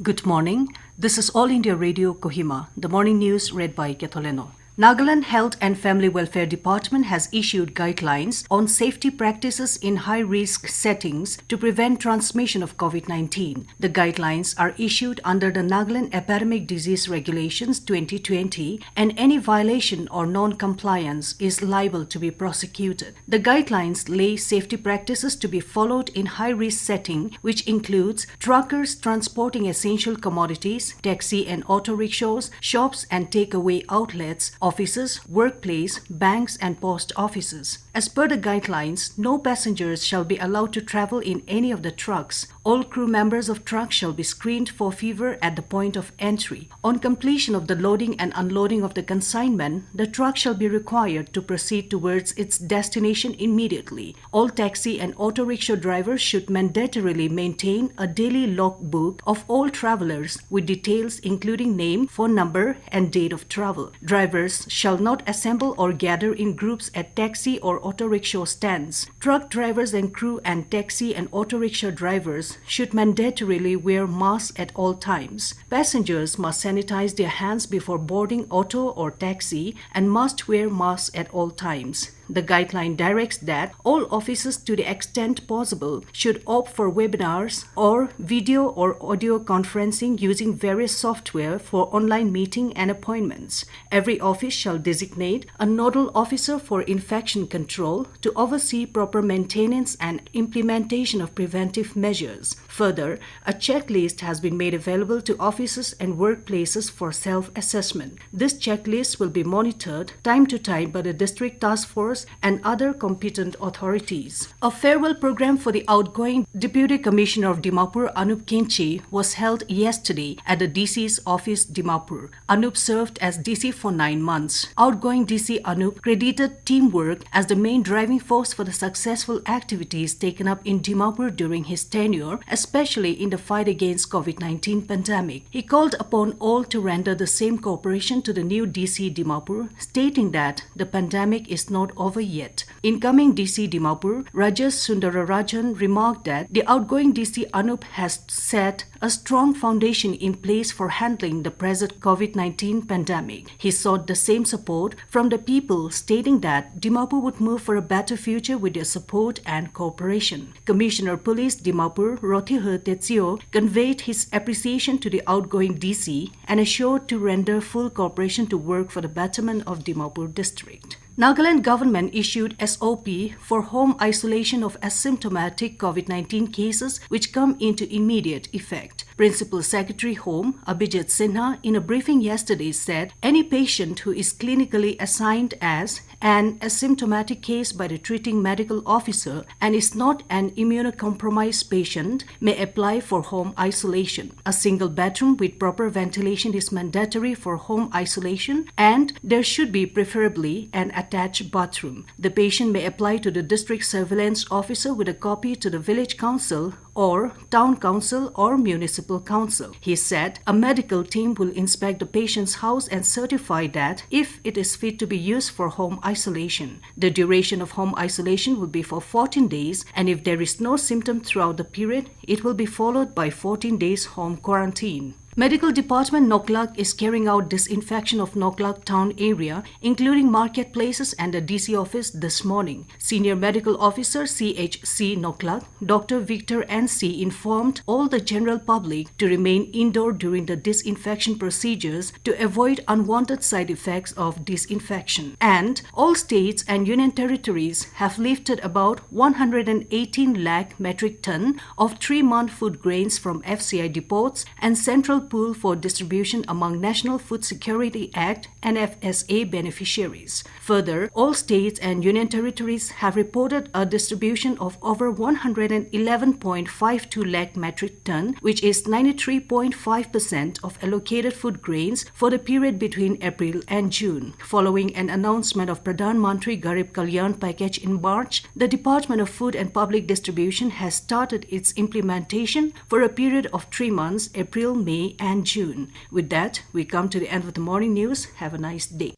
Good morning. This is All India Radio Kohima. The morning news read by Ketoleno. Nagaland Health and Family Welfare Department has issued guidelines on safety practices in high-risk settings to prevent transmission of COVID-19. The guidelines are issued under the Nagaland Epidemic Disease Regulations 2020, and any violation or non-compliance is liable to be prosecuted. The guidelines lay safety practices to be followed in high-risk setting, which includes truckers transporting essential commodities, taxi and auto rickshaws, shops and takeaway outlets, offices, workplace, banks and post offices. As per the guidelines, no passengers shall be allowed to travel in any of the trucks. All crew members of trucks shall be screened for fever at the point of entry. On completion of the loading and unloading of the consignment, the truck shall be required to proceed towards its destination immediately. All taxi and auto rickshaw drivers should mandatorily maintain a daily logbook of all travelers with details including name, phone number and date of travel. Drivers shall not assemble or gather in groups at taxi or auto rickshaw stands. Truck drivers and crew and taxi and auto rickshaw drivers should mandatorily wear masks at all times. Passengers must sanitize their hands before boarding auto or taxi and must wear masks at all times. The guideline directs that all offices, to the extent possible, should opt for webinars or video or audio conferencing using various software for online meeting and appointments. Every office shall designate a nodal officer for infection control to oversee proper maintenance and implementation of preventive measures. Further, a checklist has been made available to offices and workplaces for self-assessment. This checklist will be monitored time to time by the District Task Force and other competent authorities. A farewell program for the outgoing Deputy Commissioner of Dimapur, Anup Kinchi, was held yesterday at the DC's office, Dimapur. Anup served as DC for 9 months. Outgoing DC Anup credited teamwork as the main driving force for the successful activities taken up in Dimapur during his tenure, especially in the fight against COVID-19 pandemic. He called upon all to render the same cooperation to the new DC Dimapur, stating that the pandemic is not over yet. Incoming DC Dimapur, Rajesh Sundararajan, remarked that the outgoing DC Anup has set a strong foundation in place for handling the present COVID-19 pandemic. He sought the same support from the people, stating that Dimapur would move for a better future with their support and cooperation. Commissioner Police Dimapur, Rothihar Tetsio, conveyed his appreciation to the outgoing DC and assured to render full cooperation to work for the betterment of Dimapur district. Nagaland government issued SOP for home isolation of asymptomatic COVID-19 cases which come into immediate effect. Principal Secretary Home, Abhijit Sinha, in a briefing yesterday said any patient who is clinically assigned as an asymptomatic case by the treating medical officer and is not an immunocompromised patient may apply for home isolation. A single bedroom with proper ventilation is mandatory for home isolation, and there should be preferably an attached bathroom. The patient may apply to the district surveillance officer with a copy to the village council or town council or municipal council. He said a medical team will inspect the patient's house and certify that if it is fit to be used for home isolation. The duration of home isolation will be for 14 days, and if there is no symptom throughout the period, it will be followed by 14 days home quarantine. Medical Department Noklak is carrying out disinfection of Noklak town area, including marketplaces and the DC office this morning. Senior Medical Officer CHC Noklak, Dr. Victor NC, informed all the general public to remain indoor during the disinfection procedures to avoid unwanted side effects of disinfection. And all states and union territories have lifted about 118 lakh metric ton of 3-month food grains from FCI depots and central pool for distribution among National Food Security Act NFSA beneficiaries. Further, all states and union territories have reported a distribution of over 111.52 lakh metric ton, which is 93.5% of allocated food grains for the period between April and June. Following an announcement of Pradhan Mantri Garib Kalyan package in March, the Department of Food and Public Distribution has started its implementation for a period of 3 months, April, May and June. With that, we come to the end of the morning news. Have a nice day.